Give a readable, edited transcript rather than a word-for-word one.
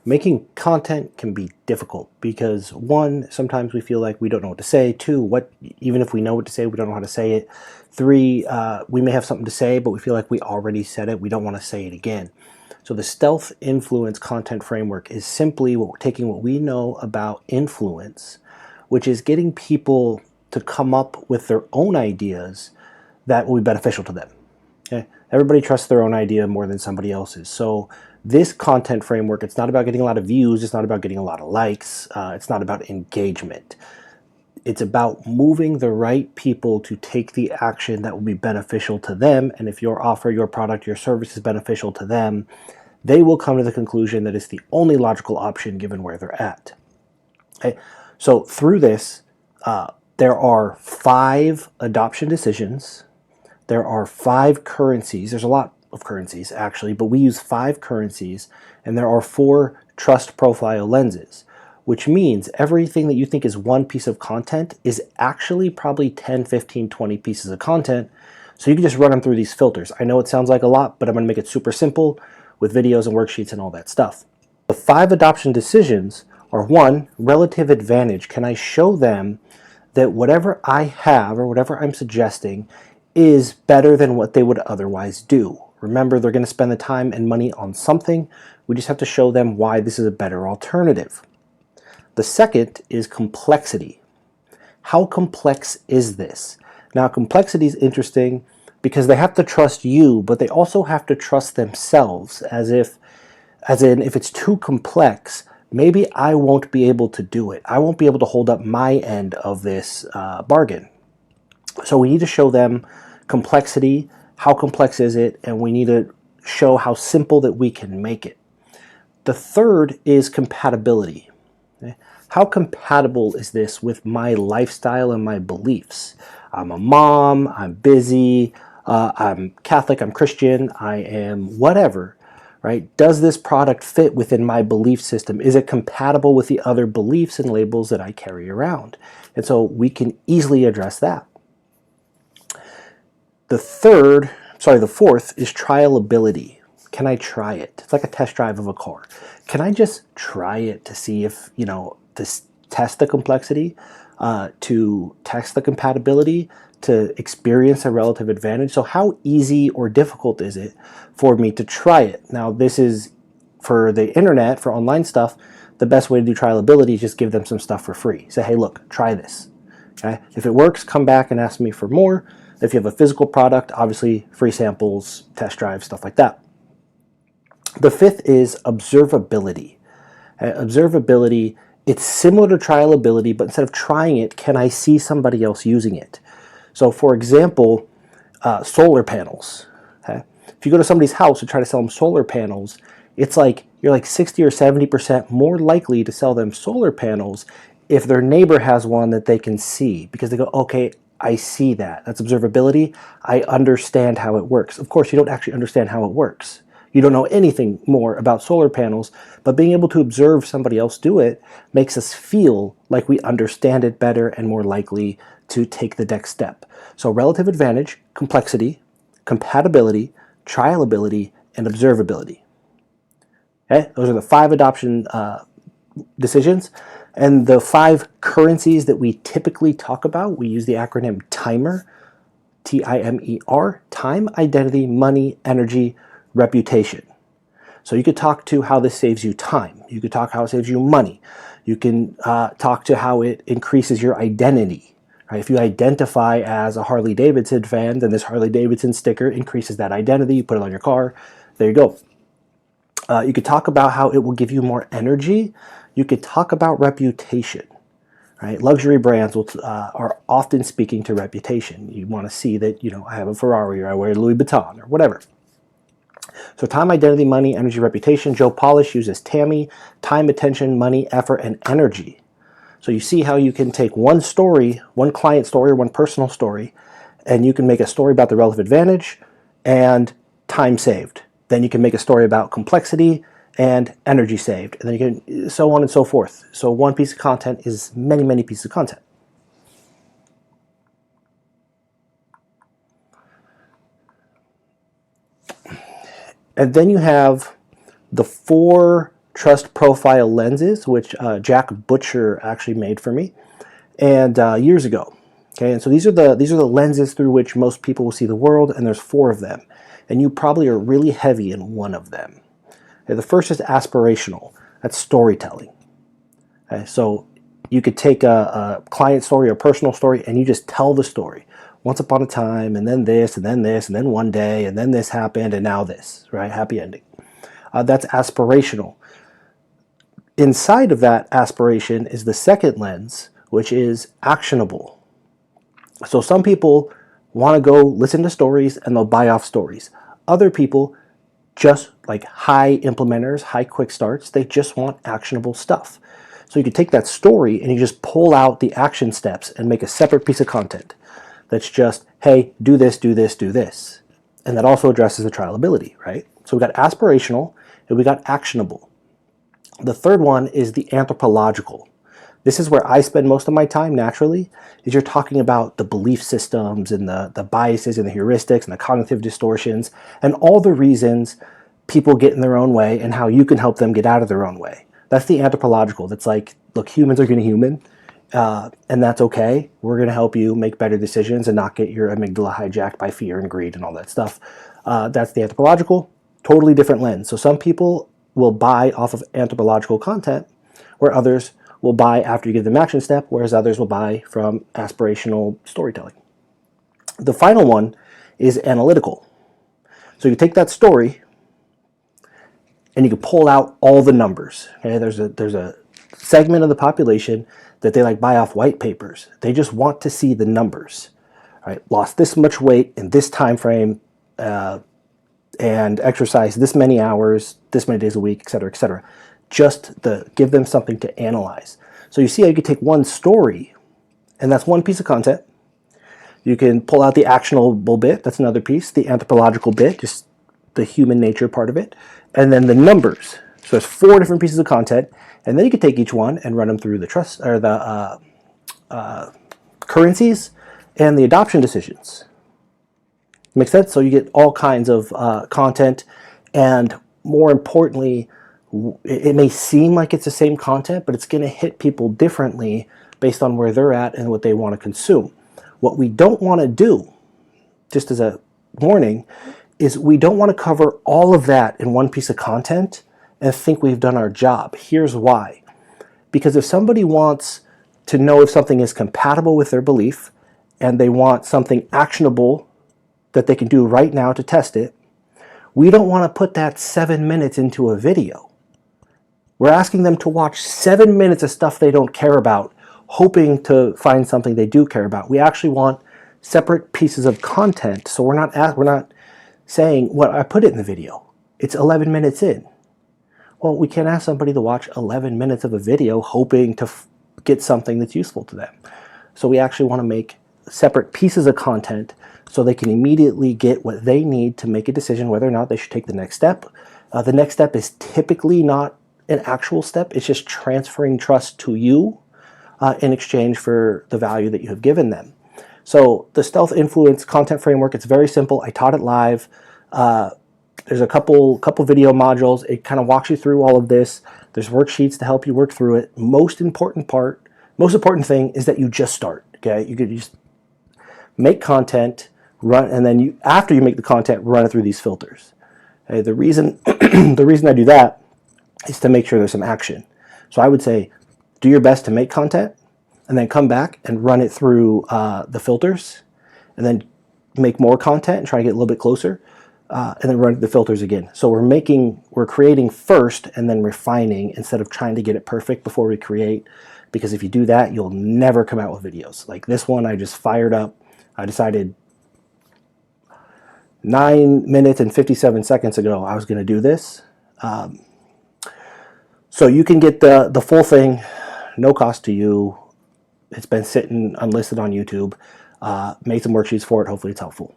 Making content can be difficult because one, sometimes we feel like we don't know what to say. Two, even if we know what to say, we don't know how to say it. Three, we may have something to say, but we feel like we already said it. We don't want to say it again. So the stealth influence content framework is simply taking what we know about influence, which is getting people to come up with their own ideas that will be beneficial to them. Okay? Everybody trusts their own idea more than somebody else's. So this content framework, it's not about getting a lot of views, it's not about getting a lot of likes, it's not about engagement. It's about moving the right people to take the action that will be beneficial to them. And if your offer, your product, your service is beneficial to them, they will come to the conclusion that it's the only logical option given where they're at. Okay? So through this, there are 5 adoption decisions. There are 5 currencies. There's a lot of currencies actually, but we use 5 currencies, and there are 4 trust profile lenses, which means everything that you think is one piece of content is actually probably 10, 15, 20 pieces of content. So you can just run them through these filters. I know it sounds like a lot, but I'm going to make it super simple with videos and worksheets and all that stuff. The 5 adoption decisions are: 1, relative advantage. Can I show them that whatever I have or whatever I'm suggesting is better than what they would otherwise do? Remember, they're going to spend the time and money on something. We just have to show them why this is a better alternative. The second is complexity. How complex is this? Now, complexity is interesting because they have to trust you, but they also have to trust themselves, as in if it's too complex, maybe I won't be able to do it. I won't be able to hold up my end of this bargain. So we need to show them complexity, how complex is it, and we need to show how simple that we can make it. The third is compatibility. Okay? How compatible is this with my lifestyle and my beliefs? I'm a mom, I'm busy, I'm Catholic, I'm Christian, I am whatever, right? Does this product fit within my belief system? Is it compatible with the other beliefs and labels that I carry around? And so we can easily address that. The fourth is trialability. Can I try it? It's like a test drive of a car. Can I just try it to see if, to test the complexity, to test the compatibility, to experience a relative advantage? So how easy or difficult is it for me to try it? Now, this is for the internet, for online stuff, the best way to do trialability is just give them some stuff for free. Say, hey, look, try this. Okay? If it works, come back and ask me for more. If you have a physical product, obviously free samples, test drives, stuff like that. The fifth is observability. Observability, it's similar to trialability, but instead of trying it, can I see somebody else using it? So for example, solar panels. Okay? If you go to somebody's house and try to sell them solar panels, it's like you're like 60 or 70% more likely to sell them solar panels if their neighbor has one that they can see, because they go, okay, I see that. That's observability. I understand how it works. Of course, you don't actually understand how it works. You don't know anything more about solar panels, but being able to observe somebody else do it makes us feel like we understand it better and more likely to take the next step. So relative advantage, complexity, compatibility, trialability, and observability. Okay? Those are the 5 adoption decisions. And the 5 currencies that we typically talk about, we use the acronym TIMER, T-I-M-E-R, time, identity, money, energy, reputation. So you could talk to how this saves you time. You could talk how it saves you money. You can talk to how it increases your identity. Right? If you identify as a Harley Davidson fan, then this Harley Davidson sticker increases that identity. You put it on your car. There you go. You could talk about how it will give you more energy. You could talk about reputation. Right? Luxury brands are often speaking to reputation. You want to see that, I have a Ferrari or I wear Louis Vuitton or whatever. So time, identity, money, energy, reputation. Joe Polish uses TAMI, time, attention, money, effort, and energy. So you see how you can take one story, one client story or one personal story, and you can make a story about the relative advantage and time saved. Then you can make a story about complexity and energy saved, and then you can so on and so forth. So one piece of content is many, many pieces of content. And then you have the 4 trust profile lenses, which Jack Butcher actually made for me, and years ago. Okay, and so these are the lenses through which most people will see the world, and there's 4 of them, and you probably are really heavy in one of them. Okay, the first is aspirational. That's storytelling. Okay, so you could take a client story or personal story, and you just tell the story. Once upon a time, and then this, and then this, and then one day, and then this happened, and now this, right? Happy ending. That's aspirational. Inside of that aspiration is the second lens, which is actionable. So some people want to go listen to stories and they'll buy off stories. Other people, just like high implementers, high quick starts, they just want actionable stuff. So you could take that story and you just pull out the action steps and make a separate piece of content that's just, hey, do this, do this, do this. And that also addresses the trialability, right? So we got aspirational and we got actionable. The third one is the anthropological. This is where I spend most of my time naturally, is you're talking about the belief systems and the biases and the heuristics and the cognitive distortions and all the reasons people get in their own way and how you can help them get out of their own way. That's the anthropological. That's like, look, humans are going to human. And that's okay. We're going to help you make better decisions and not get your amygdala hijacked by fear and greed and all that stuff. That's the anthropological, totally different lens. So some people will buy off of anthropological content, where others will buy after you give them action step, whereas others will buy from aspirational storytelling. The final one is analytical. So you take that story and you can pull out all the numbers. Okay? There's a segment of the population that they like buy off white papers. They just want to see the numbers. Right? Lost this much weight in this time frame, and exercise this many hours, this many days a week, et cetera, et cetera. Just give them something to analyze. So you see how you could take one story, and that's one piece of content. You can pull out the actionable bit, that's another piece, the anthropological bit, just the human nature part of it, and then the numbers. So there's 4 different pieces of content, and then you could take each one and run them through the trust or the currencies and the adoption decisions. Makes sense? So you get all kinds of content, and more importantly, it may seem like it's the same content, but it's going to hit people differently based on where they're at and what they want to consume. What we don't want to do, just as a warning, is we don't want to cover all of that in one piece of content and think we've done our job. Here's why. Because if somebody wants to know if something is compatible with their belief and they want something actionable that they can do right now to test it, we don't want to put that 7 minutes into a video. We're asking them to watch 7 minutes of stuff they don't care about, hoping to find something they do care about. We actually want separate pieces of content. So we're not saying, well, I put it in the video. It's 11 minutes in. Well, we can't ask somebody to watch 11 minutes of a video hoping to get something that's useful to them. So we actually want to make separate pieces of content so they can immediately get what they need to make a decision whether or not they should take the next step. The next step is typically not an actual step. It's just transferring trust to you in exchange for the value that you have given them. So the Stealth Influence content framework, it's very simple. I taught it live. There's a couple video modules. It kind of walks you through all of this. There's worksheets to help you work through it. Most important thing is that you just start. Okay, you could just make content, run, and then after you make the content, run it through these filters. Okay, the reason I do that is to make sure there's some action. So I would say, do your best to make content, and then come back and run it through the filters, and then make more content and try to get a little bit closer, and then run the filters again. So we're creating first and then refining instead of trying to get it perfect before we create. Because if you do that, you'll never come out with videos. Like this one, I just fired up. I decided 9 minutes and 57 seconds ago I was going to do this. So you can get the full thing, no cost to you. It's been sitting unlisted on YouTube. Made some worksheets for it. Hopefully it's helpful.